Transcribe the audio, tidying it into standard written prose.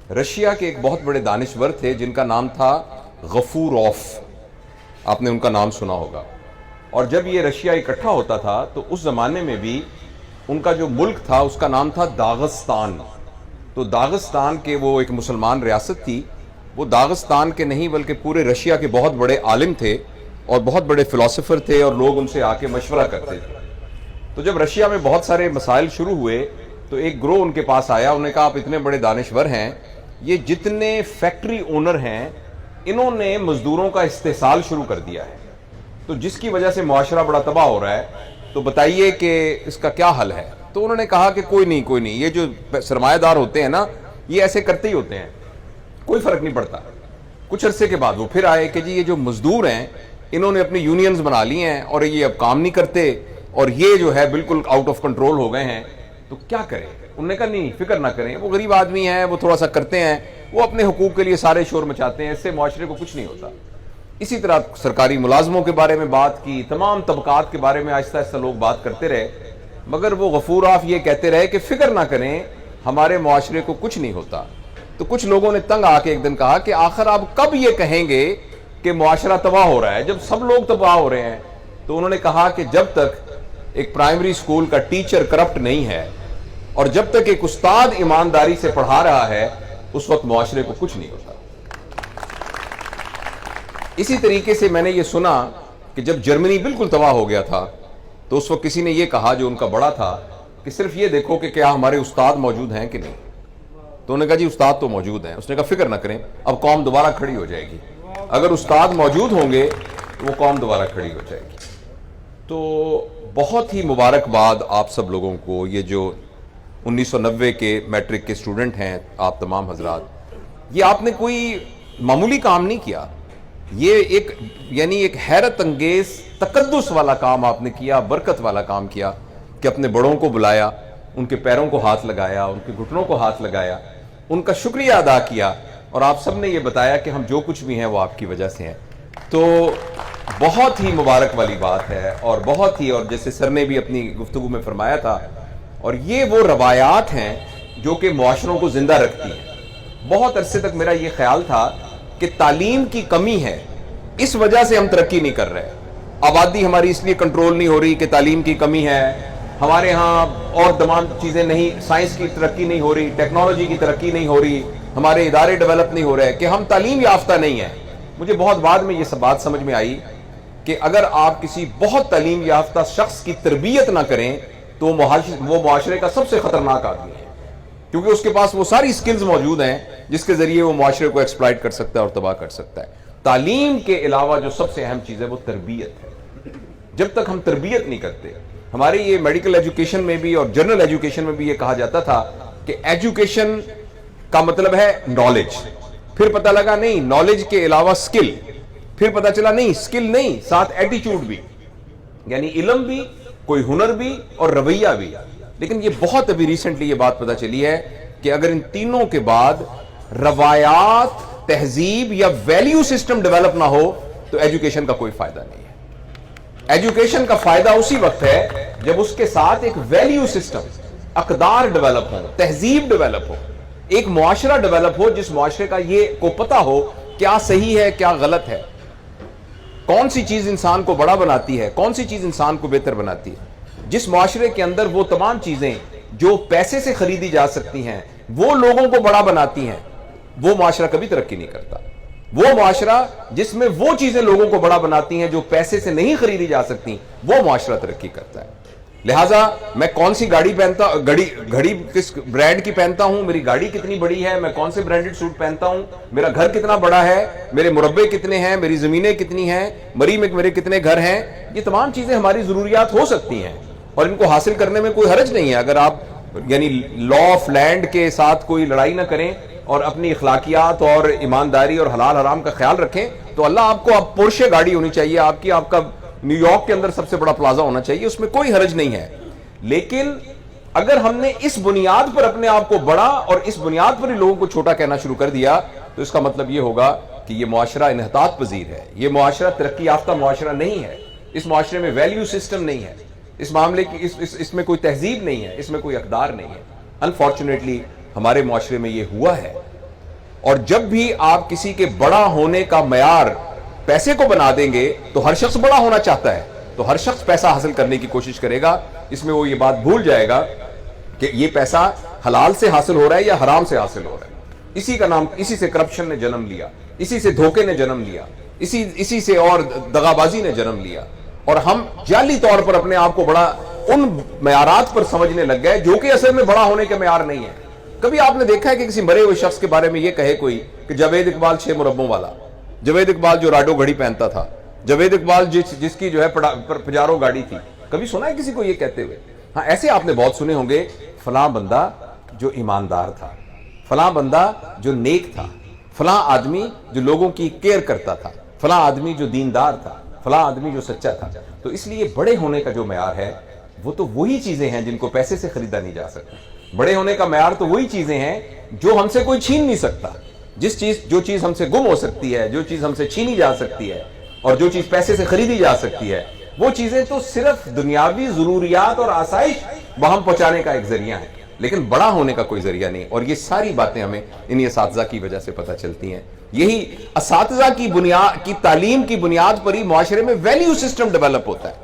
Russia کے ایک بہت بڑے دانشور تھے جن کا نام تھا غفوروف، آپ نے ان کا نام سنا ہوگا. اور جب یہ رشیا اکٹھا ہوتا تھا تو اس زمانے میں بھی ان کا جو ملک تھا اس کا نام تھا داغستان. تو داغستان کے وہ ایک مسلمان ریاست تھی. وہ داغستان کے نہیں بلکہ پورے رشیا کے بہت بڑے عالم تھے اور بہت بڑے فلسفر تھے اور لوگ ان سے آ کے مشورہ کرتے تھے. تو جب رشیا میں بہت سارے مسائل شروع ہوئے تو ایک گروہ ان کے پاس آیا. انہوں نے کہا آپ اتنے بڑے دانشور ہیں، یہ جتنے فیکٹری اونر ہیں انہوں نے مزدوروں کا استحصال شروع کر دیا ہے، تو جس کی وجہ سے معاشرہ بڑا تباہ ہو رہا ہے، تو بتائیے کہ اس کا کیا حل ہے. تو انہوں نے کہا کہ کوئی نہیں، یہ جو سرمایہ دار ہوتے ہیں نا یہ ایسے کرتے ہی ہوتے ہیں، کوئی فرق نہیں پڑتا. کچھ عرصے کے بعد وہ پھر آئے کہ جی یہ جو مزدور ہیں انہوں نے اپنی یونینز بنا لی ہیں اور یہ اب کام نہیں کرتے اور یہ جو ہے بالکل آؤٹ آف کنٹرول ہو گئے ہیں، تو کیا کریں. انہوں نے کہا نہیں فکر نہ کریں، وہ غریب آدمی ہیں، وہ تھوڑا سا کرتے ہیں، وہ اپنے حقوق کے لیے سارے شور مچاتے ہیں، اس سے معاشرے کو کچھ نہیں ہوتا. اسی طرح سرکاری ملازموں کے بارے میں بات کی، تمام طبقات کے بارے میں آہستہ آہستہ لوگ بات کرتے رہے، مگر وہ غفوروف یہ کہتے رہے کہ فکر نہ کریں ہمارے معاشرے کو کچھ نہیں ہوتا. تو کچھ لوگوں نے تنگ آ کے ایک دن کہا کہ آخر آپ کب یہ کہیں گے کہ معاشرہ تباہ ہو رہا ہے جب سب لوگ تباہ ہو رہے ہیں. تو انہوں نے کہا کہ جب تک ایک پرائمری اسکول کا ٹیچر کرپٹ نہیں ہے اور جب تک ایک استاد ایمانداری سے پڑھا رہا ہے اس وقت معاشرے کو کچھ نہیں ہوتا. اسی طریقے سے میں نے یہ سنا کہ جب جرمنی بالکل تباہ ہو گیا تھا تو اس وقت کسی نے یہ کہا جو ان کا بڑا تھا کہ صرف یہ دیکھو کہ کیا ہمارے استاد موجود ہیں کہ نہیں. تو انہوں نے کہا جی استاد تو موجود ہیں. اس نے کہا فکر نہ کریں اب قوم دوبارہ کھڑی ہو جائے گی، اگر استاد موجود ہوں گے تو وہ قوم دوبارہ کھڑی ہو جائے گی. تو بہت ہی مبارکباد آپ سب لوگوں کو، یہ جو 1990 کے میٹرک کے اسٹوڈنٹ ہیں آپ تمام حضرات، یہ آپ نے کوئی معمولی کام نہیں کیا، یہ ایک حیرت انگیز تقدس والا کام آپ نے کیا، برکت والا کام کیا کہ اپنے بڑوں کو بلایا، ان کے پیروں کو ہاتھ لگایا، ان کے گھٹنوں کو ہاتھ لگایا، ان کا شکریہ ادا کیا، اور آپ سب نے یہ بتایا کہ ہم جو کچھ بھی ہیں وہ آپ کی وجہ سے ہیں. تو بہت ہی مبارک والی بات ہے اور بہت ہی، اور جیسے سر نے بھی اپنی گفتگو میں فرمایا تھا، اور یہ وہ روایات ہیں جو کہ معاشروں کو زندہ رکھتی ہیں. بہت عرصے تک میرا یہ خیال تھا کہ تعلیم کی کمی ہے، اس وجہ سے ہم ترقی نہیں کر رہے. آبادی ہماری اس لیے کنٹرول نہیں ہو رہی کہ تعلیم کی کمی ہے، ہمارے ہاں اور تمام چیزیں نہیں، سائنس کی ترقی نہیں ہو رہی، ٹیکنالوجی کی ترقی نہیں ہو رہی، ہمارے ادارے ڈیولپ نہیں ہو رہے کہ ہم تعلیم یافتہ نہیں ہیں. مجھے بہت بعد میں یہ سب بات سمجھ میں آئی کہ اگر آپ کسی بہت تعلیم یافتہ شخص کی تربیت نہ کریں تو وہ معاشرے کا سب سے خطرناک آدمی ہے، کیونکہ اس کے پاس وہ ساری سکلز موجود ہیں جس کے ذریعے وہ معاشرے کو ایکسپلائٹ کر سکتا ہے اور تباہ کر سکتا ہے. تعلیم کے علاوہ جو سب سے اہم چیز ہے وہ تربیت ہے. جب تک ہم تربیت نہیں کرتے، ہماری یہ میڈیکل ایجوکیشن میں بھی اور جنرل ایجوکیشن میں بھی یہ کہا جاتا تھا کہ ایجوکیشن کا مطلب ہے نالج، پھر پتہ لگا نہیں نالج کے علاوہ سکل، پھر پتہ چلا نہیں سکل نہیں ساتھ ایٹیٹیوڈ بھی، یعنی علم بھی، کوئی ہنر بھی اور رویہ بھی. لیکن یہ بہت ابھی ریسنٹلی یہ بات پتہ چلی ہے کہ اگر ان تینوں کے بعد روایات، تہذیب یا ویلیو سسٹم ڈیولپ نہ ہو تو ایجوکیشن کا کوئی فائدہ نہیں ہے. ایجوکیشن کا فائدہ اسی وقت ہے جب اس کے ساتھ ایک ویلیو سسٹم، اقدار ڈیولپ ہو، تہذیب ڈیولپ ہو، ایک معاشرہ ڈیولپ ہو جس معاشرے کا یہ کو پتہ ہو کیا صحیح ہے کیا غلط ہے، کون سی چیز انسان کو بڑا بناتی ہے، کون سی چیز انسان کو بہتر بناتی ہے. جس معاشرے کے اندر وہ تمام چیزیں جو پیسے سے خریدی جا سکتی ہیں وہ لوگوں کو بڑا بناتی ہیں، وہ معاشرہ کبھی ترقی نہیں کرتا. وہ معاشرہ جس میں وہ چیزیں لوگوں کو بڑا بناتی ہیں جو پیسے سے نہیں خریدی جا سکتی، وہ معاشرہ ترقی کرتا ہے. لہٰذا میں کون سی گھڑی کس برانڈ کی پہنتا ہوں، میری گاڑی کتنی بڑی ہے، میں کون سے برانڈڈ سوٹ پہنتا ہوں، میرا گھر کتنا بڑا ہے، میرے مربع کتنے ہیں، میری زمینیں کتنی ہیں، مری میں میرے کتنے گھر ہیں، یہ تمام چیزیں ہماری ضروریات ہو سکتی ہیں اور ان کو حاصل کرنے میں کوئی حرج نہیں ہے اگر آپ یعنی لا آف لینڈ کے ساتھ کوئی لڑائی نہ کریں اور اپنی اخلاقیات اور ایمانداری اور حلال حرام کا خیال رکھیں تو اللہ آپ کو اب پورشے گاڑی ہونی چاہیے، آپ کا نیو یارک کے اندر سب سے بڑا پلازا ہونا چاہیے، اس میں کوئی حرج نہیں ہے. لیکن اگر ہم نے اس بنیاد پر اپنے آپ کو بڑا اور اس بنیاد پر ہی لوگوں کو چھوٹا کہنا شروع کر دیا تو اس کا مطلب یہ ہوگا کہ یہ معاشرہ انحطاط پذیر ہے، یہ معاشرہ ترقی یافتہ معاشرہ نہیں ہے، اس معاشرے میں ویلیو سسٹم نہیں ہے، اس معاملے کی اس میں کوئی تہذیب نہیں ہے، اس میں کوئی اقدار نہیں ہے. انفارچونیٹلی ہمارے معاشرے میں یہ ہوا ہے اور جب بھی آپ کسی کے بڑا ہونے کا معیار پیسے کو بنا دیں گے تو ہر شخص بڑا ہونا چاہتا ہے، تو ہر شخص پیسہ حاصل کرنے کی کوشش کرے گا، اس میں وہ یہ بات بھول جائے گا کہ یہ پیسہ حلال سے حاصل ہو رہا ہے یا حرام سے حاصل ہو رہا ہے۔ اسی کا نام، اسی سے کرپشن نے جنم لیا، اسی سے دھوکے نے جنم لیا، اسی سے اور دغابازی نے جنم لیا، اور ہم جعلی طور پر اپنے آپ کو بڑا ان معیارات پر سمجھنے لگ گئے جو کہ اصل میں بڑا ہونے کے معیار نہیں ہے۔ کبھی آپ نے دیکھا ہے کہ کسی مرے ہوئے شخص کے بارے میں یہ کہے کوئی کہ جاوید اقبال 6 مربعوں والا، جاوید اقبال جو راڈو گھڑی پہنتا تھا، جاوید اقبال جس کی جو ہے پجارو گاڑی تھی، کبھی سنا ہے کسی کو یہ کہتے ہوئے؟ ہاں ایسے آپ نے بہت سنے ہوں گے، فلاں بندہ جو ایماندار تھا، فلاں بندہ جو نیک تھا، فلاں آدمی جو لوگوں کی کیئر کرتا تھا، فلاں آدمی جو دیندار تھا، فلاں آدمی جو سچا تھا۔ تو اس لیے بڑے ہونے کا جو معیار ہے وہ تو وہی چیزیں ہیں جن کو پیسے سے خریدا نہیں جا سکتا۔ بڑے ہونے کا معیار تو وہی چیزیں ہیں جو ہم سے کوئی چھین نہیں سکتا۔ جو چیز ہم سے گم ہو سکتی ہے، جو چیز ہم سے چھینی جا سکتی ہے، اور جو چیز پیسے سے خریدی جا سکتی ہے، وہ چیزیں تو صرف دنیاوی ضروریات اور آسائش وہاں پہنچانے کا ایک ذریعہ ہے، لیکن بڑا ہونے کا کوئی ذریعہ نہیں۔ اور یہ ساری باتیں ہمیں انہی اساتذہ کی وجہ سے پتہ چلتی ہیں۔ یہی اساتذہ کی تعلیم کی بنیاد پر ہی معاشرے میں ویلیو سسٹم ڈیولپ ہوتا ہے۔